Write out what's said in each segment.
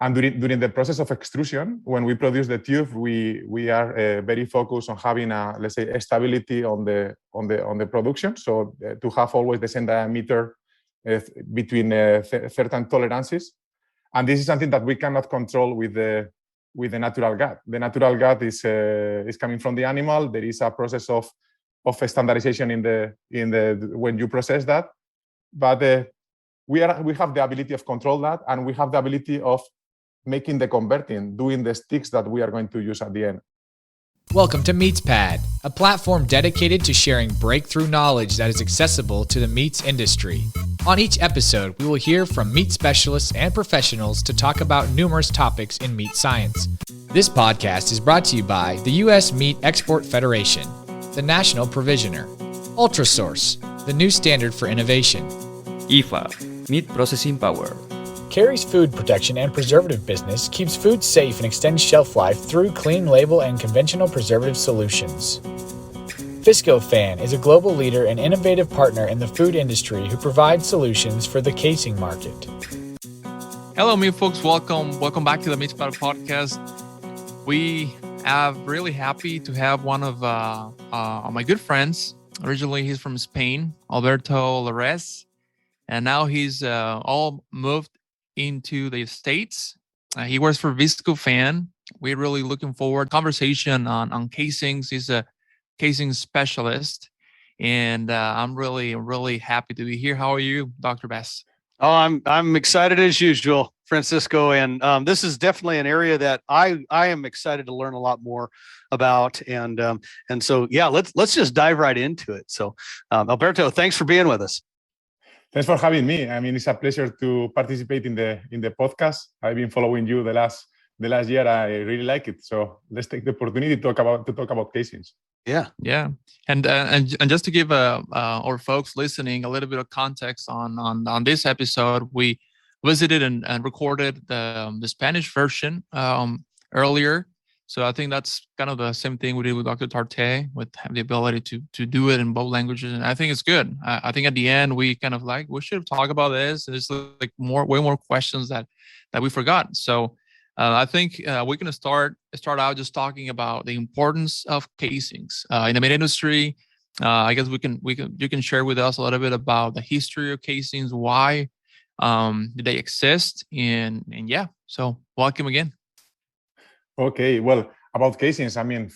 And during the process of extrusion, when we produce the tube, we are very focused on having let's say, a stability on the production. So to have always the same diameter between certain tolerances. And this is something that we cannot control with the natural gut. The natural gut is coming from the animal. There is a process of standardization in the when you process that, but we have the ability of control that, and we have the ability of making the converting, doing the sticks that we are going to use at the end. Welcome to MeatsPad, a platform dedicated to sharing breakthrough knowledge that is accessible to the meats industry. On each episode, we will hear from meat specialists and professionals to talk about numerous topics in meat science. This podcast is brought to you by the U.S. Meat Export Federation, the National Provisioner, Ultrasource, the new standard for innovation, IFA, Meat Processing Power. Kerry's food protection and preservative business keeps food safe and extends shelf life through clean label and conventional preservative solutions. Viscofan is a global leader and innovative partner in the food industry who provides solutions for the casing market. Hello, meat folks. Welcome back to the MeatsPad podcast. We are really happy to have one of my good friends. Originally, he's from Spain, Alberto Lorés, and now he's all moved into the States. He works for Viscofan. We're really looking forward to conversation on casings. He's a casing specialist, and I'm really happy to be here. How are you, Dr. Bess? Oh, I'm excited as usual, Francisco, and this is definitely an area that I am excited to learn a lot more about, and so yeah, let's just dive right into it. So, Alberto, thanks for being with us. Thanks for having me. I mean, it's a pleasure to participate in the podcast. I've been following you the last year. I really like it. So let's take the opportunity to talk about casings. Yeah. And just to give our folks listening a little bit of context on this episode, we visited and recorded the Spanish version earlier. So I think that's kind of the same thing we did with Dr. Tarte, with the ability to do it in both languages. And I think it's good. I think at the end, we kind of we should have talked about this. There's like way more questions that we forgot. So I think we're going to start out just talking about the importance of casings in the meat industry. I guess you can share with us a little bit about the history of casings, why did they exist, and yeah. So welcome again. Okay, well, about casings, I mean,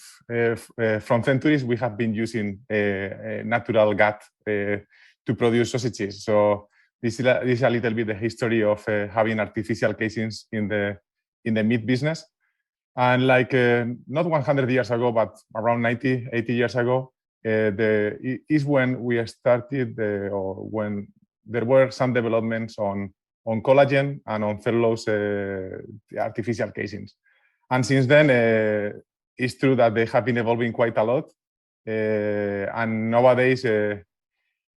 from centuries we have been using natural gut to produce sausages. So this is a little bit the history of having artificial casings in the meat business. And like not 100 years ago, but around 80 years ago, is when we started, or when there were some developments on collagen and on cellulose artificial casings. And since then, it's true that they have been evolving quite a lot. And nowadays,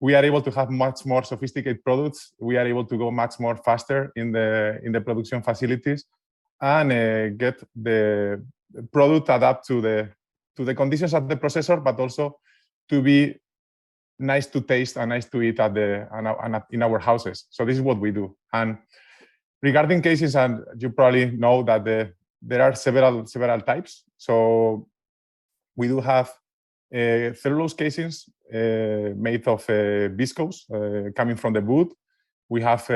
we are able to have much more sophisticated products. We are able to go much more faster in the production facilities and get the product adapt to the conditions of the processor, but also to be nice to taste and nice to eat in our houses. So this is what we do. And regarding casings, and you probably know that there are several types. So we do have cellulose casings made of viscose coming from the wood. We have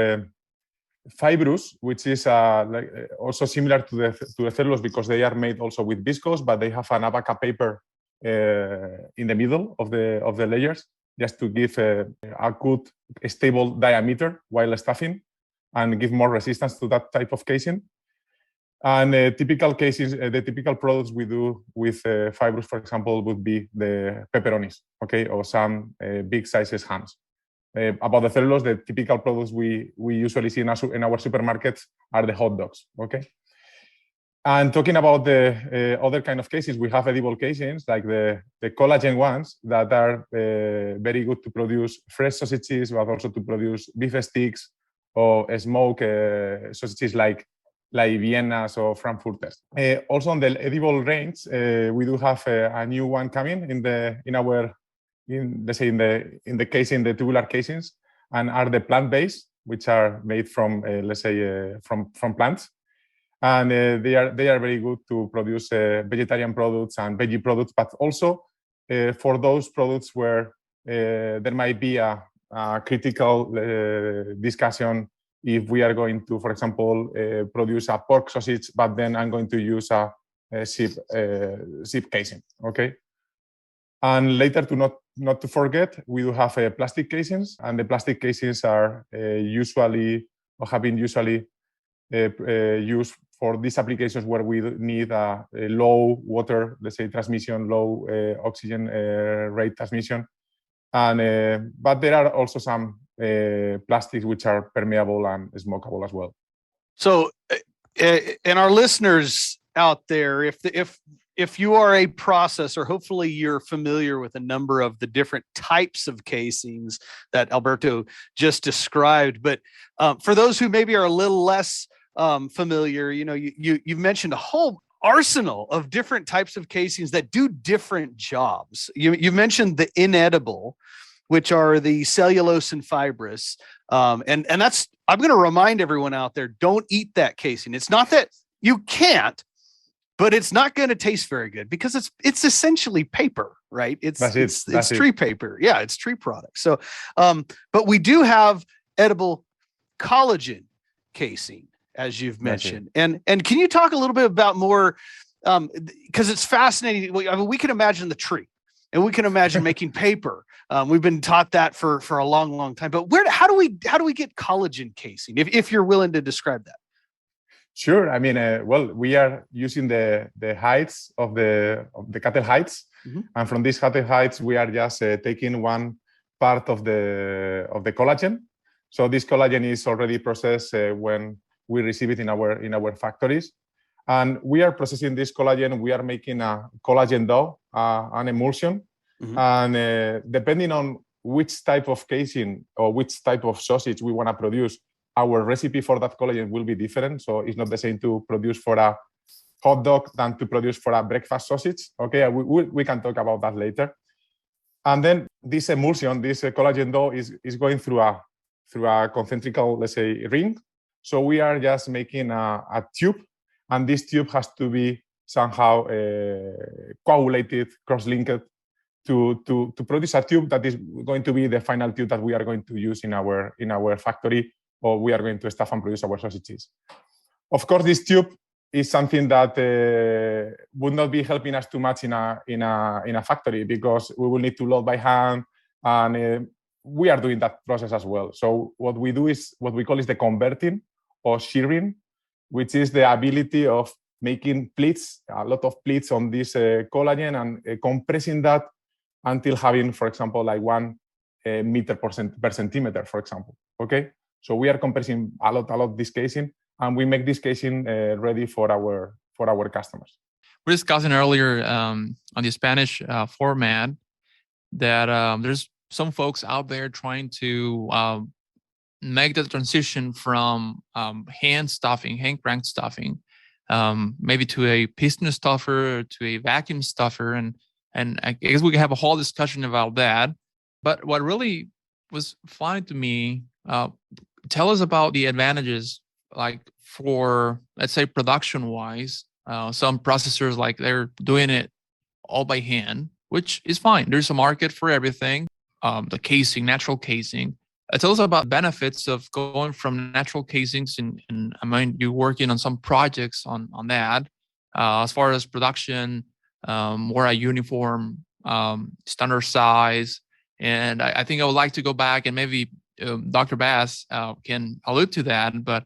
fibrous, which is also similar to the cellulose because they are made also with viscose, but they have an abaca paper in the middle of the layers, just to give a good stable diameter while stuffing and give more resistance to that type of casing. And typical cases, the typical products we do with fibrous, for example, would be the pepperonis, okay, or some big sizes hams. About the cellulose, the typical products we usually see in our supermarkets are the hot dogs, okay. And talking about the other kind of cases, we have edible casings like the collagen ones that are very good to produce fresh sausages, but also to produce beef sticks or smoke sausages like Viennas or Frankfurters. Also on the edible range, we do have a new one coming in the casing, the tubular casings, and are the plant-based, which are made from from plants. and they are very good to produce vegetarian products and veggie products, but also for those products where there might be a critical discussion if we are going to, for example, produce a pork sausage, but then I'm going to use a zip casing. Okay. And later, not to forget, we do have plastic casings, and the plastic casings are usually or have been usually used for these applications where we need a low water, let's say, transmission, low oxygen rate transmission. And but there are also some plastics which are permeable and smokable as well. So, and our listeners out there, if you are a processor, hopefully you're familiar with a number of the different types of casings that Alberto just described. But for those who maybe are a little less familiar, you've mentioned a whole arsenal of different types of casings that do different jobs. You mentioned the inedible, which are the cellulose and fibrous. And that's, I'm going to remind everyone out there, don't eat that casing. It's not that you can't, but it's not going to taste very good because it's essentially paper, right? It's tree paper. Yeah, it's tree product. So, but we do have edible collagen casing, as you've mentioned. And can you talk a little bit about more, because it's fascinating. I mean, we can imagine the tree and we can imagine making paper. We've been taught that for a long, long time. But how do we get collagen casing? If you're willing to describe that. Sure. I mean, well, we are using the hides of the cattle hides, and from these cattle hides, we are just taking one part of the collagen. So this collagen is already processed when we receive it in our factories, and we are processing this collagen. We are making a collagen dough, an emulsion, and depending on which type of casing or which type of sausage we want to produce, our recipe for that collagen will be different. So it's not the same to produce for a hot dog than to produce for a breakfast sausage. Okay, we can talk about that later. And then this emulsion, this collagen dough is going through a concentrical, let's say, ring. So we are just making a tube, and this tube has to be somehow coagulated, cross-linked to produce a tube that is going to be the final tube that we are going to use in our factory, or we are going to stuff and produce our sausages. Of course, this tube is something that would not be helping us too much in a factory, because we will need to load by hand, and we are doing that process as well. So what we do is what we call is the converting or shearing, which is the ability of making pleats, a lot of pleats on this collagen, and compressing that until having, for example, like 1 meter per centimeter, for example. Okay. So we are compressing a lot this casing, and we make this casing ready for our customers. We're discussing earlier on the Spanish format that there's some folks out there trying to make the transition from hand crank stuffing, maybe to a piston stuffer, to a vacuum stuffer, and I guess we can have a whole discussion about that. But what really was fun to me, tell us about the advantages, like for, let's say, production-wise. Some processors, like, they're doing it all by hand, which is fine. There's a market for everything. The casing, natural casing. Tell us about benefits of going from natural casings, and I mean, you're working on some projects on that. As far as production, more a uniform, standard size. And I think I would like to go back, and maybe Dr. Bass can allude to that. But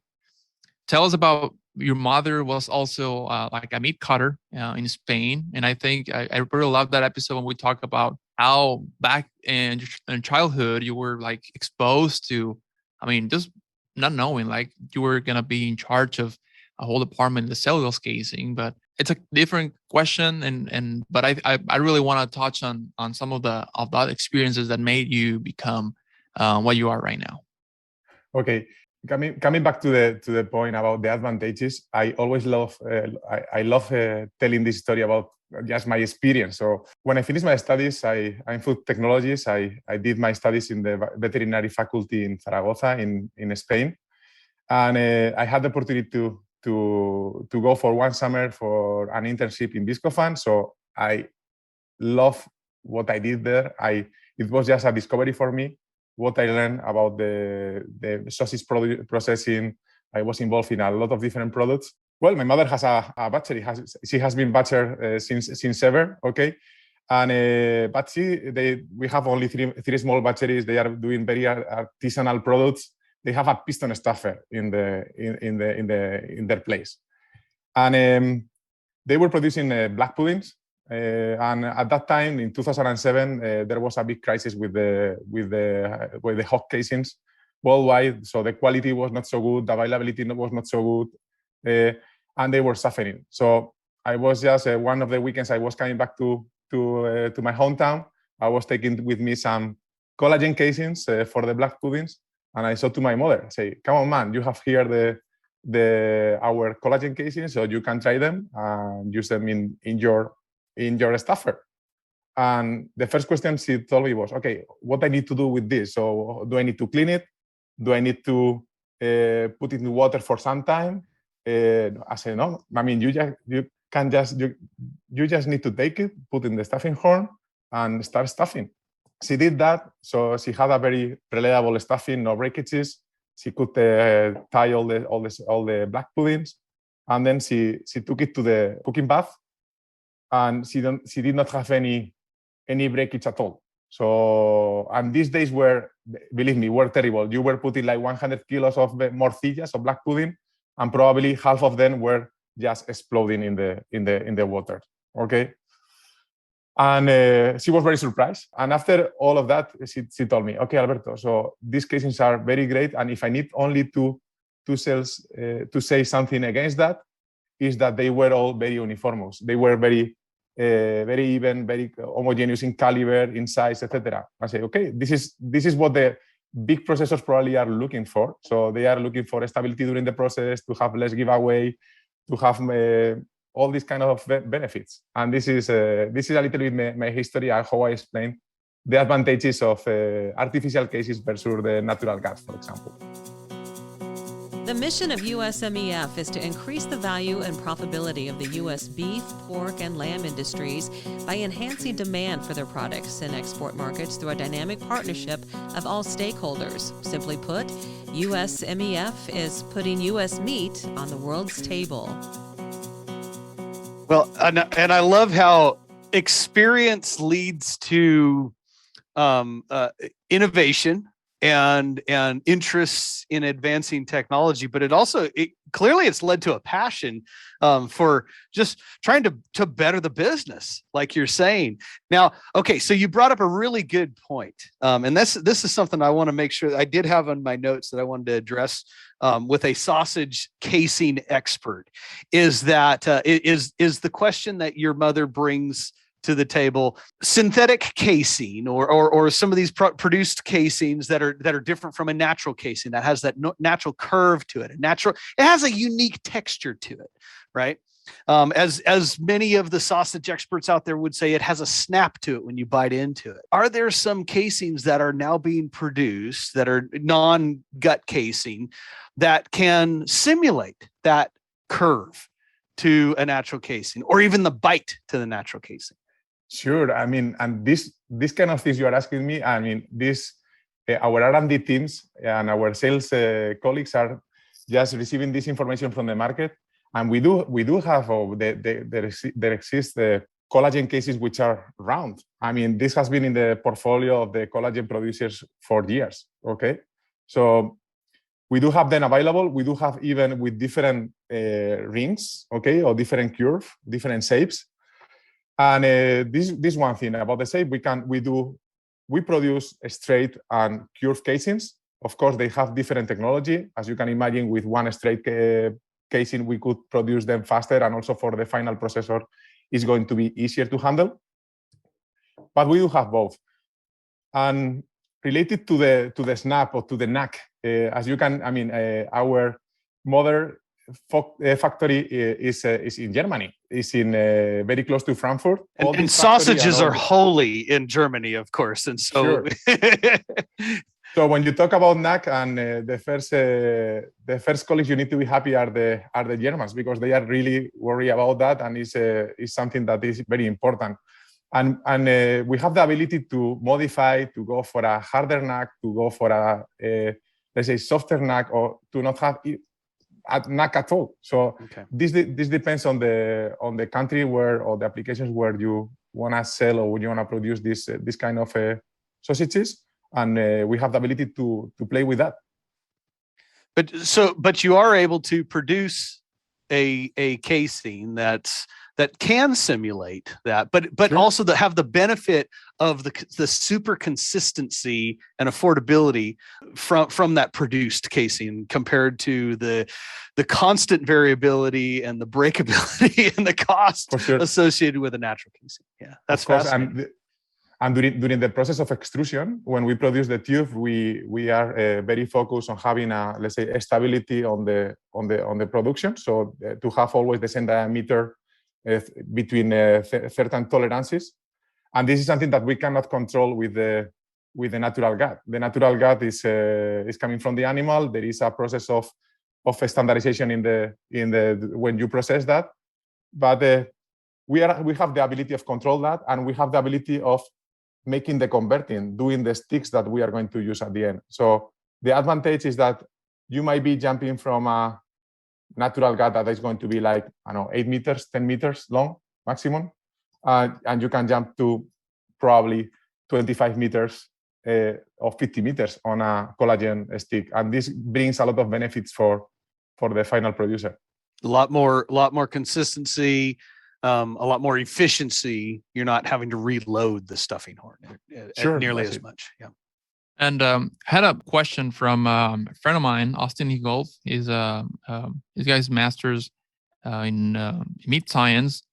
tell us about, your mother was also like a meat cutter in Spain. And I think I really love that episode when we talk about how back in childhood you were like exposed to, I mean, just not knowing, like, you were going to be in charge of a whole department in the cellulose casing. But it's a different question. But I really want to touch on some of the experiences that made you become what you are right now. Okay. Coming back to the point about the advantages, I always love telling this story about just my experience. So when I finished my studies, I'm food technologist. I did my studies in the veterinary faculty in Zaragoza in Spain, and I had the opportunity to go for one summer for an internship in Viscofan. So I love what I did there. It was just a discovery for me. What I learned about the sausage processing. I was involved in a lot of different products. Well, my mother has a butchery. She has been butcher since ever. Okay. And but we have only three small butcheries. They are doing very artisanal products. They have a piston stuffer in their place, and they were producing black puddings. And at that time, in 2007, there was a big crisis with the hog casings worldwide. So the quality was not so good, the availability was not so good, and they were suffering. So I was just one of the weekends I was coming back to my hometown. I was taking with me some collagen casings for the black puddings, and I said to my mother, I say, "Come on, man, you have here our collagen casings, so you can try them and use them in your stuffer." And the first question she told me was, "Okay, what I need to do with this? So do I need to clean it? Do I need to put it in water for some time?" I said, "No. I mean, you just need to take it, put it in the stuffing horn, and start stuffing." She did that, so she had a very reliable stuffing, no breakages. She could tie all the black puddings, and then she took it to the cooking bath, and she did not have any breakage at all. So, and these days were, believe me, were terrible. You were putting like 100 kilos of morcillas of black pudding, and probably half of them were just exploding in the water. Okay. And she was very surprised. And after all of that, she told me, "Okay, Alberto, so these casings are very great. And if I need only to say something against that, is that they were all very uniformous. They were very even, very homogeneous in caliber, in size, etc." I say, "Okay, this is what the big processors probably are looking for. So they are looking for stability during the process, to have less giveaway, to have all these kind of benefits." And this is a little bit my history and how I explain the advantages of artificial cases versus the natural gut, for example. The mission of USMEF is to increase the value and profitability of the U.S. beef, pork, and lamb industries by enhancing demand for their products in export markets through a dynamic partnership of all stakeholders. Simply put, USMEF is putting U.S. meat on the world's table. Well, and I love how experience leads to innovation and interests in advancing technology, but clearly it's led to a passion for just trying to better the business, like you're saying. Now, okay, so you brought up a really good point, and this is something I want to make sure that I did have on my notes that I wanted to address with a sausage casing expert. Is that is the question that your mother brings to the table: synthetic casing or some of these produced casings that are different from a natural casing that has that natural curve to it. It has a unique texture to it, right? As many of the sausage experts out there would say, it has a snap to it when you bite into it. Are there some casings that are now being produced that are non-gut casing that can simulate that curve to a natural casing, or even the bite to the natural casing? Sure. I mean, and this kind of things you are asking me, I mean, our R&D teams and our sales colleagues are just receiving this information from the market. And we do have, there exist collagen cases which are round. I mean, this has been in the portfolio of the collagen producers for years, okay? So we do have them available. We do have even with different rings, okay, or different curve, different shapes. And this one thing about the shape, we produce straight and curved casings. Of course, they have different technology. As you can imagine, with one straight casing, we could produce them faster, and also for the final processor, it's going to be easier to handle. But we do have both. And related to the snap or to the knack, as you can, I mean, our mother factory is in Germany. It's in very close to Frankfurt. And sausages are holy in Germany, of course. And so, sure. So when you talk about NAC, and the first colleagues you need to be happy are the Germans, because they are really worried about that, and is something that is very important. And we have the ability to modify, to go for a harder NAC, to go for a let's say softer NAC, or to not have a NAC at all. So this depends on the country where, or the applications where you want to sell or you want to produce this kind of sausages, and we have the ability to play with that. But you are able to produce a casing that can simulate that, but Sure. also to have the benefit of the super consistency and affordability from that produced casing compared to the constant variability and the breakability and the cost associated with a natural casing. Yeah, that's fascinating. And during the process of extrusion, when we produce the tube, we are very focused on having let's say a stability on the production. So to have always the same diameter between certain tolerances, and this is something that we cannot control with the natural gut. The natural gut is coming from the animal. There is a process of standardization in the when you process that, but we have the ability of control that, and we have the ability of making the converting, doing the sticks that we are going to use at the end. So the advantage is that you might be jumping from a natural gut that is going to be like, I don't know, 8 meters, 10 meters long maximum, and you can jump to probably 25 meters or 50 meters on a collagen stick, and this brings a lot of benefits for the final producer. A lot more consistency, a lot more efficiency. You're not having to reload the stuffing horn nearly as much. Yeah. And had a question from a friend of mine, Austin Eagle. He's guy's master's in meat science,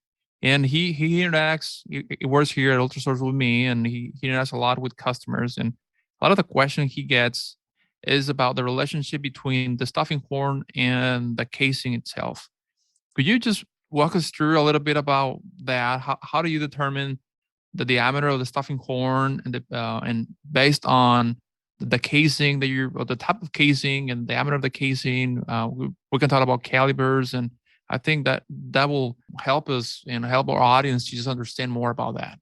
and he interacts. He works here at Ultrasource with me, and he interacts a lot with customers. And a lot of the question he gets is about the relationship between the stuffing horn and the casing itself. Could you just walk us through a little bit about that? How do you determine the diameter of the stuffing horn, and based on the casing or the type of casing and diameter of the casing, we can talk about calibers, and I think that will help us and help our audience to just understand more about that.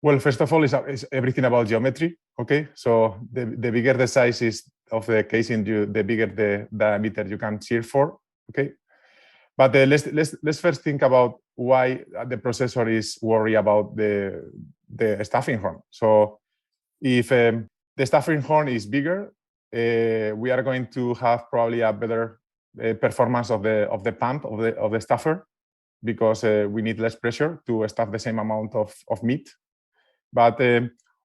Well, first of all, it's everything about geometry. Okay, so the bigger the size is of the casing, the bigger the diameter you can shear for. Okay, but let's first think about why the processor is worried about the stuffing horn. So if the stuffing horn is bigger, we are going to have probably a better performance of the pump of the stuffer, because we need less pressure to stuff the same amount of meat. But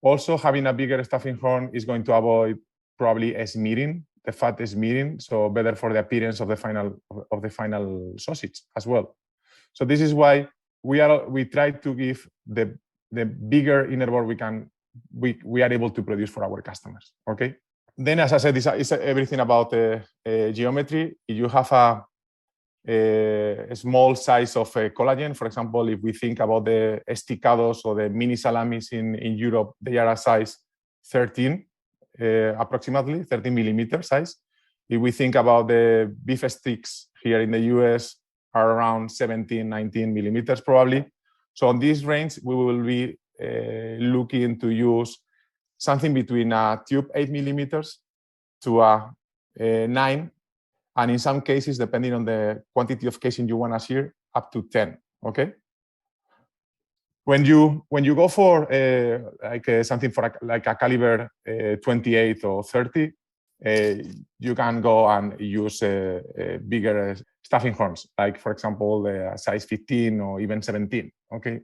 also having a bigger stuffing horn is going to avoid probably smearing, the fat smearing, so better for the appearance of the final sausage as well. So this is why we try to give the bigger inner board we are able to produce for our customers. Okay. Then, as I said, it's everything about geometry. If you have a small size of collagen, for example, if we think about the esticados or the mini salamis in Europe, they are a size 13, approximately 13 millimeter size. If we think about the beef sticks here in the US, are around 17, 19 millimeters probably. So on this range, we will be looking to use something between a tube 8 millimeters to a 9, and in some cases, depending on the quantity of casing you want to shear, up to 10. Okay. When you go for something for like a caliber 28 or 30, you can go and use bigger stuffing horns, like for example, size 15 or even 17. Okay.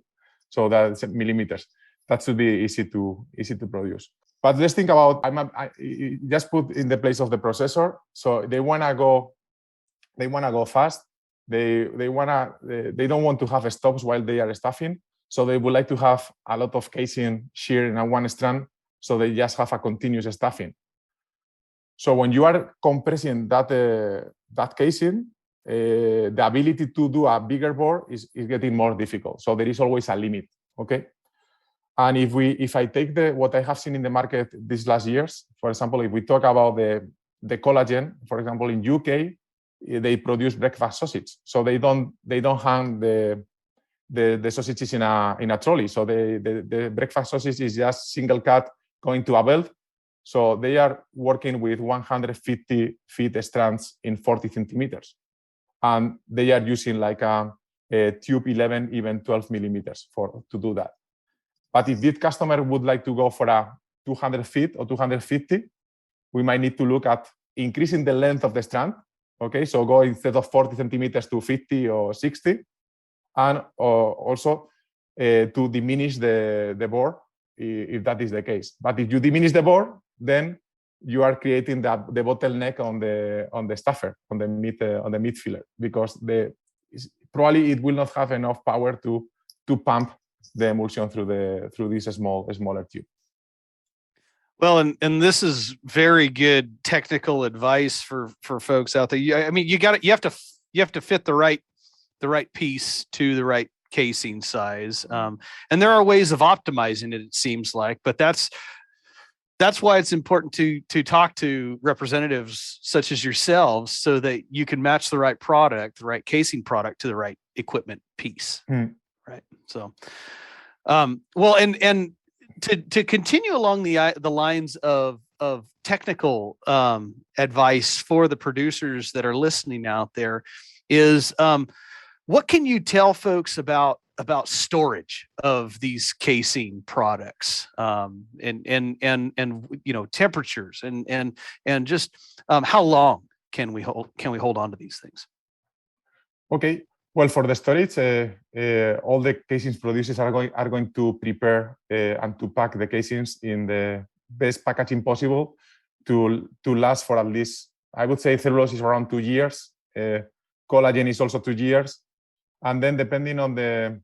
So that's millimeters. That should be easy to produce. But let's think about, I just put in the place of the processor. So they wanna go fast. They don't want to have stops while they are stuffing. So they would like to have a lot of casing sheared in one strand. So they just have a continuous stuffing. So when you are compressing that casing, the ability to do a bigger board is getting more difficult. So there is always a limit. Okay. And if I take what I have seen in the market these last years, for example, if we talk about the collagen, for example, in UK, they produce breakfast sausage, so they don't hang the sausages in a trolley. So the breakfast sausage is just single cut going to a belt. So they are working with 150 feet strands in 40 centimeters, and they are using like a tube 11, even 12 millimeters to do that. But if this customer would like to go for a 200 feet or 250, we might need to look at increasing the length of the strand. Okay, so go instead of 40 centimeters to 50 or 60, and also to diminish the bore if that is the case. But if you diminish the bore, then you are creating the bottleneck on the stuffer, on the meat filler, because probably it will not have enough power to pump the emulsion through this smaller tube. Well, and this is very good technical advice for folks out there. I mean, you have to fit the right piece to the right casing size, and there are ways of optimizing it. It seems like, but that's why it's important to talk to representatives such as yourselves, so that you can match the right product, the right casing product, to the right equipment piece. Right. So, well, and to continue along the lines of technical advice for the producers that are listening out there is, what can you tell folks about storage of these casing products, and temperatures and just how long can we hold on to these things? Okay. Well, for the storage, all the casings producers are going to prepare and to pack the casings in the best packaging possible to last for at least, I would say, cellulose is around 2 years. Collagen is also 2 years, and then depending on the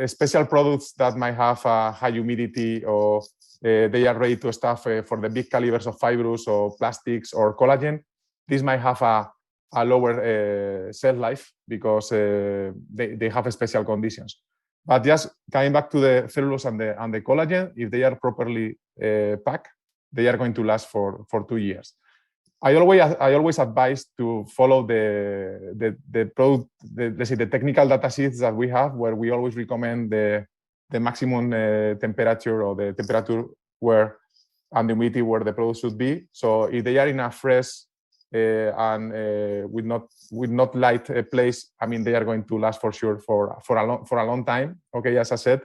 special products that might have a high humidity, or they are ready to stuff for the big calibers of fibrous or plastics or collagen, this might have a lower shelf life because they have special conditions. But just coming back to the cellulose and the collagen, if they are properly packed, they are going to last for 2 years. I always advise to follow the let's say the technical data sheets that we have, where we always recommend the maximum temperature, or the temperature where and the humidity where the product should be. So if they are in a fresh and with not light place, I mean, they are going to last for sure for a long time. Okay, as I said,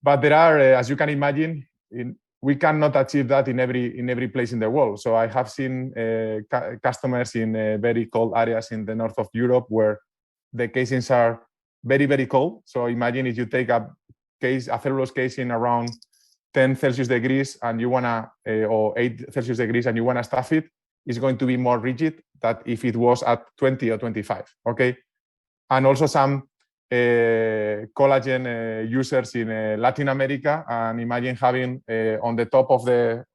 but there are, as you can imagine, we cannot achieve that in every place in the world. So I have seen customers in very cold areas in the north of Europe where the casings are very, very cold. So imagine if you take a cellulose casing around 10 Celsius degrees and you wanna, or 8 Celsius degrees, and you wanna stuff it, it's going to be more rigid than if it was at 20 or 25. Okay, and also some collagen users in Latin America, and imagine having on the top of the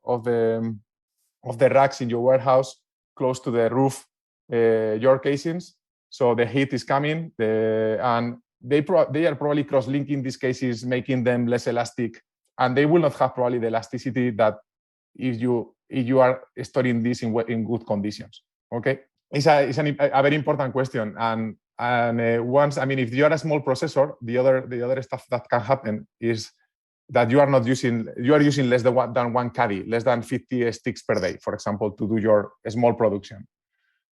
racks in your warehouse, close to the roof, your casings. So the heat is coming, and they are probably cross-linking these cases, making them less elastic, and they will not have probably the elasticity that if you are storing this in good conditions. Okay, it's a very important question, and once, I mean, if you are a small processor, the other stuff that can happen is that you are using less than one caddy, less than 50 sticks per day, for example, to do your small production.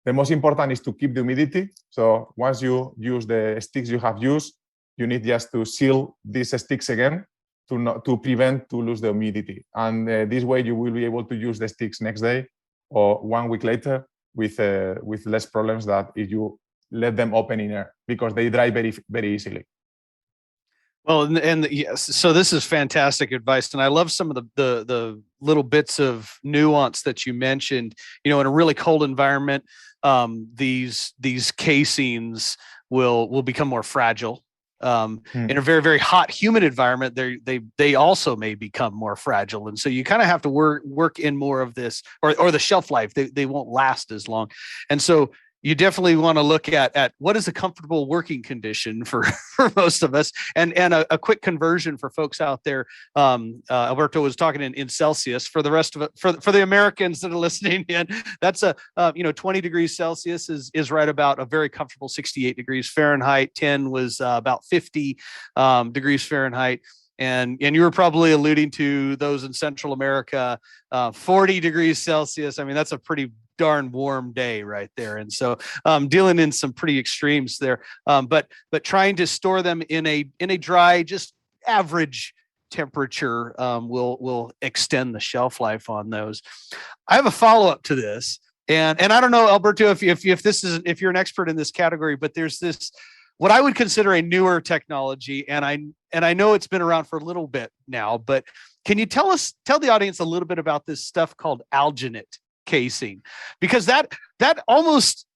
The most important is to keep the humidity. So once you use the sticks you have used, you need just to seal these sticks again to prevent to lose the humidity. And this way you will be able to use the sticks next day or 1 week later with less problems than if you let them open in air, because they dry very, very easily. Well, and yes, so this is fantastic advice, and I love some of the little bits of nuance that you mentioned. You know, in a really cold environment, these casings will become more fragile. In a very, very hot, humid environment, they also may become more fragile, and so you kind of have to work in more of this, or the shelf life. They won't last as long, and so you definitely want to look at what is a comfortable working condition for most of us, and a quick conversion for folks out there. Alberto was talking in Celsius. For the rest of it, for the Americans that are listening in, that's 20 degrees Celsius is right about a very comfortable 68 degrees Fahrenheit. 10 was about 50 degrees Fahrenheit. And you were probably alluding to those in Central America, 40 degrees Celsius. I mean, that's a pretty darn warm day right there. And so dealing in some pretty extremes there, but trying to store them in a dry, just average temperature will extend the shelf life on those. I have a follow-up to this. And I don't know, Alberto, if you're an expert in this category, but there's this, what I would consider a newer technology, and I know it's been around for a little bit now, but can you tell the audience a little bit about this stuff called alginate casing? Because that almost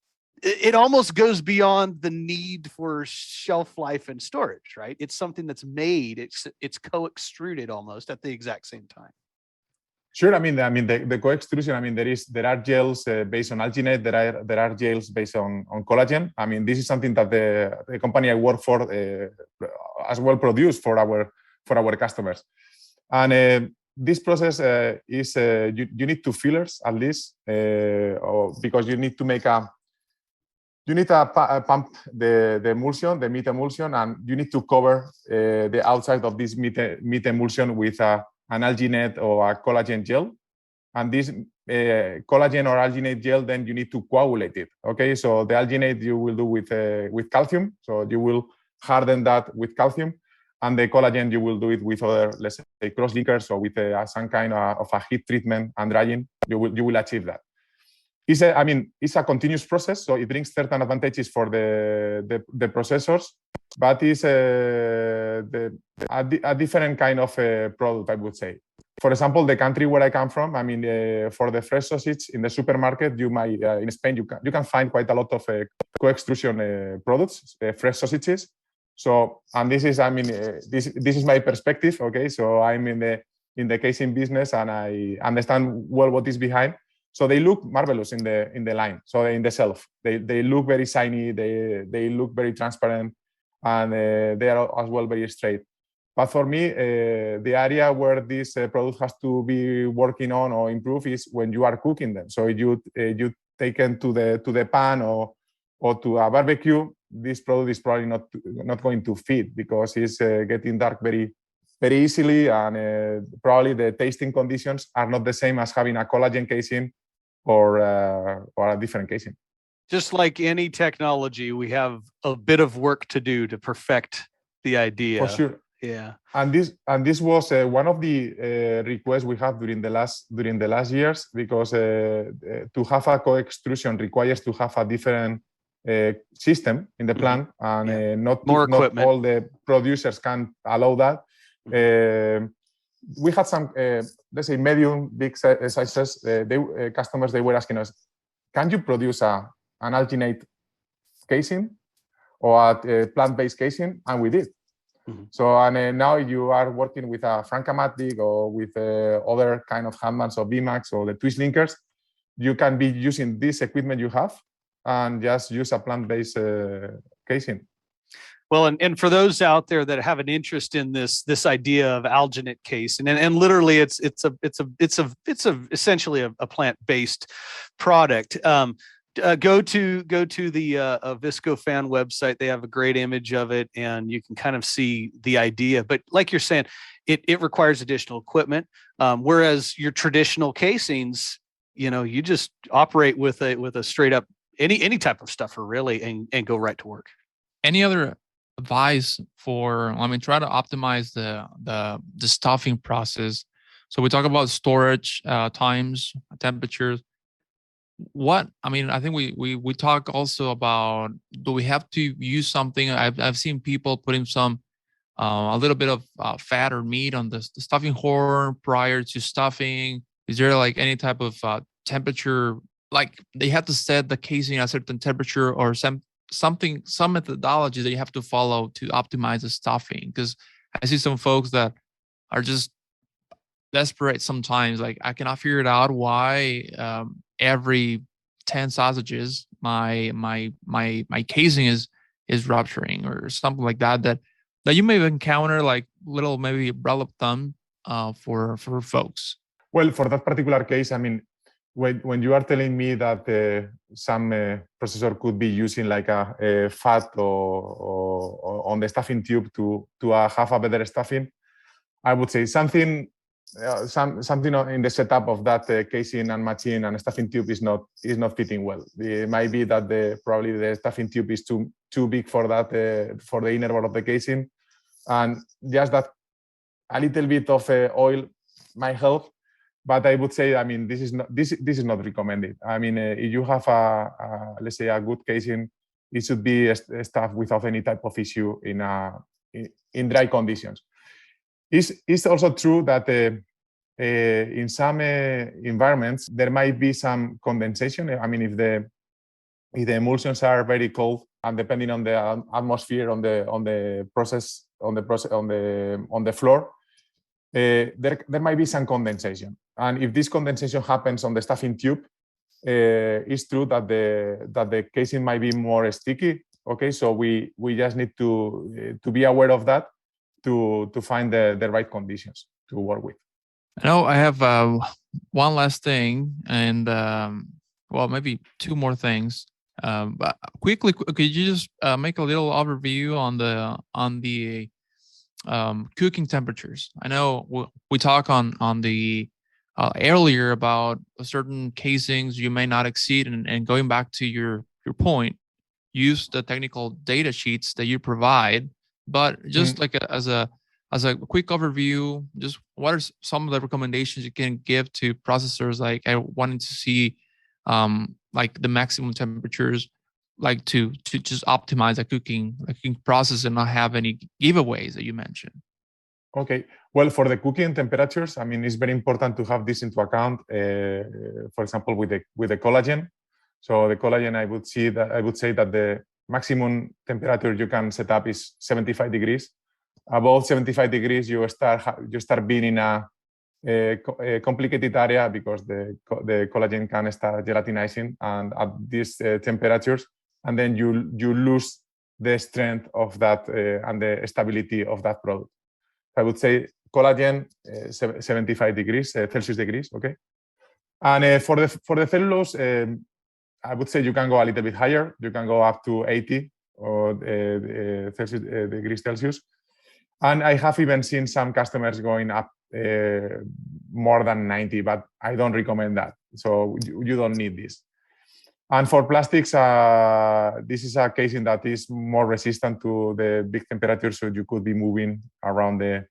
goes beyond the need for shelf life and storage, right? It's something that's made, it's co-extruded almost at the exact same time. Sure. I mean the co-extrusion. I mean there are gels based on alginate. There are gels based on collagen. I mean this is something that the company I work for as well produce for our customers. And this process is you need two fillers at least, because you need to make pump the emulsion, the meat emulsion, and you need to cover the outside of this meat emulsion with an alginate or a collagen gel. And this collagen or alginate gel, then you need to coagulate it. Okay, so the alginate you will do with calcium. So you will harden that with calcium. And the collagen you will do it with other, let's say, cross-linkers or with some kind of a heat treatment and drying. You will achieve that. It's a continuous process, so it brings certain advantages for the processors, but it's a different kind of product, I would say. For example, the country where I come from, I mean, for the fresh sausage in the supermarket, you might in Spain you can find quite a lot of co-extrusion products, fresh sausages. So, and this is, this is my perspective. Okay, so I'm in the casing business, and I understand well what is behind. So they look marvelous in the line. So in the shelf, they look very shiny. They look very transparent, and they are as well very straight. But for me, the area where this product has to be working on or improve is when you are cooking them. So you take them to the pan or to a barbecue. This product is probably not going to fit because it's getting dark very very easily, and probably the tasting conditions are not the same as having a collagen casing or a different casing. Just like any technology, we have a bit of work to do to perfect the idea. For sure. Yeah. And this was one of the requests we have during the last years, because to have a co-extrusion requires to have a different system in the plant, and not all the producers can allow that. We had some, let's say, medium, big sizes. Customers, they were asking us, can you produce an alginate casing or a plant-based casing? And we did. Mm-hmm. So, and now you are working with a Francamatic or with other kind of handmans or VMAX or the twist linkers. You can be using this equipment you have and just use a plant-based casing. Well, and for those out there that have an interest in this idea of alginate casing, and literally it's essentially a plant-based product. Go to the Viscofan website. They have a great image of it, and you can kind of see the idea. But like you're saying, it requires additional equipment. Whereas your traditional casings, you just operate with a straight up any type of stuffer really, and go right to work. Any other advice for, try to optimize the stuffing process? So we talk about storage times, temperatures. I think we talk also about, do we have to use something? I've seen people putting some a little bit of fat or meat on the stuffing horn prior to stuffing. Is there like any type of temperature, like they have to set the casing at a certain temperature, or some methodology that you have to follow to optimize the stuffing? Because I see some folks that are just desperate sometimes. Like, I cannot figure it out why every 10 sausages my casing is rupturing or something like that you may encounter like little maybe rule of thumb for folks? Well, for that particular case, I mean, when you are telling me that some processor could be using like a fat or on the stuffing tube to have a better stuffing, I would say something in the setup of that casing and machine and stuffing tube is not fitting well. It might be that probably the stuffing tube is too big for that for the inner wall of the casing, and just that a little bit of oil might help. But I would say, I mean, this is not recommended. I mean, if you have let's say a good casing, it should be stuffed without any type of issue in dry conditions. It's also true that in some environments there might be some condensation. I mean, if the emulsions are very cold, and depending on the atmosphere on the floor, there might be some condensation. And if this condensation happens on the stuffing tube, it's true that the casing might be more sticky. Okay, so we just need to be aware of that to find the right conditions to work with. I know I have one last thing, and well, maybe two more things. But quickly, could you just make a little overview on the cooking temperatures? I know we talk on the earlier about certain casings you may not exceed, and going back to your point, use the technical data sheets that you provide. But just like as a quick overview, just what are some of the recommendations you can give to processors like wanting to see like the maximum temperatures, like to just optimize a cooking process and not have any giveaways that you mentioned? Okay. Well, for the cooking temperatures, I mean, it's very important to have this into account. For example, with the collagen. So the collagen, I would say that the maximum temperature you can set up is 75 degrees. Above 75 degrees, you start being in a complicated area because the collagen can start gelatinizing and at these temperatures, and then you lose the strength of that and the stability of that product. I would say collagen 75 degrees Celsius degrees, okay. And for the cellulose, I would say you can go a little bit higher. You can go up to 80 or degrees Celsius. And I have even seen some customers going up more than 90, but I don't recommend that. So you don't need this. And for plastics, this is a casing that is more resistant to the big temperatures, so you could be moving around the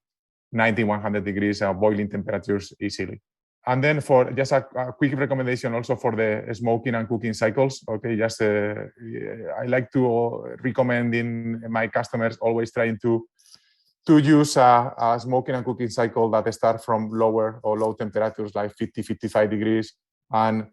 90, 100 degrees boiling temperatures easily. And then for just a quick recommendation also for the smoking and cooking cycles, okay, just I like to recommend in my customers always trying to use a smoking and cooking cycle that start from lower or low temperatures like 50, 55 degrees and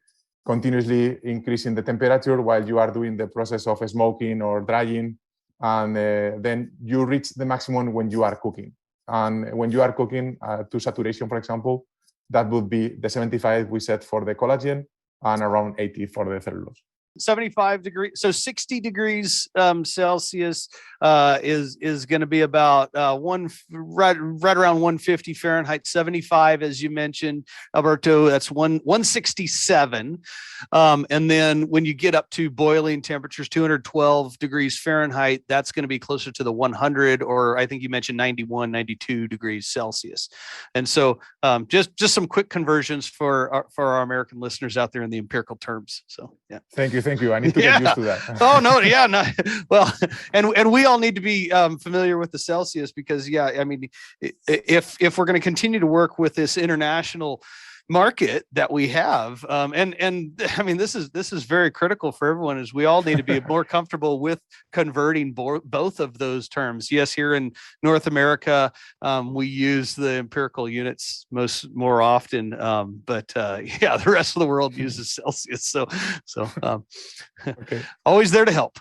continuously increasing the temperature while you are doing the process of smoking or drying. And then you reach the maximum when you are cooking. And when you are cooking to saturation, for example, that would be the 75 we set for the collagen and around 80 for the cellulose. 75 degrees, so 60 degrees Celsius is going to be about right around 150 Fahrenheit. 75, as you mentioned, Alberto, that's 167. And then when you get up to boiling temperatures, 212 degrees Fahrenheit, that's going to be closer to the 100, or I think you mentioned 91, 92 degrees Celsius. And so just some quick conversions for our American listeners out there in the empirical terms. So yeah. Thank you. I need to get used to that. Oh no, yeah, no. Well, and we all need to be familiar with the Celsius because, yeah, I mean, if we're going to continue to work with this international market that we have, and I mean, this is very critical for everyone, as we all need to be more comfortable with converting both of those terms. Yes, here in North America, we use the empirical units more often, but yeah, the rest of the world uses Celsius. So okay. Always there to help.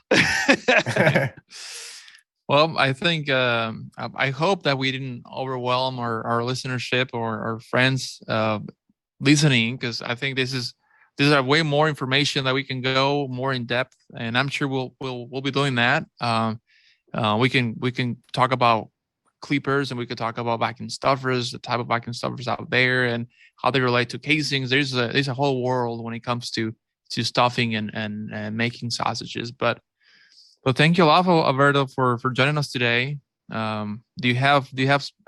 Well, I think I hope that we didn't overwhelm our listenership or our friends listening, because I think this is there's way more information that we can go more in depth, and I'm sure we'll be doing that. We can talk about clippers, and we could talk about vacuum stuffers, the type of vacuum stuffers out there, and how they relate to casings. There's a whole world when it comes to stuffing and making sausages. But thank you a lot, Alberto, for joining us today. Do you have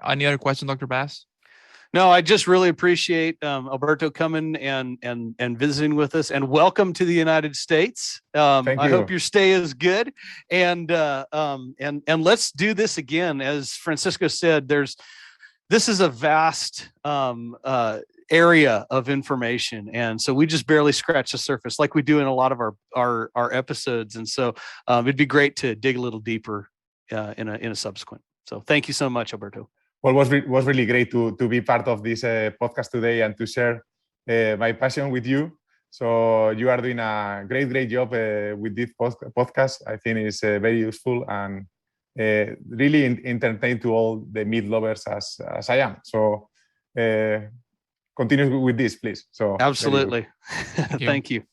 any other question, Dr. Bass? No, I just really appreciate Alberto coming and visiting with us, and welcome to the United States. I hope your stay is good, and let's do this again. As Francisco said, this is a vast area of information, and so we just barely scratch the surface, like we do in a lot of our episodes. And so it'd be great to dig a little deeper in a subsequent. So thank you so much, Alberto. Well, it was really great to be part of this podcast today and to share my passion with you. So you are doing a great job with this podcast. I think it's very useful and really entertaining to all the meat lovers as I am. So continue with this, please. So absolutely. Thank you.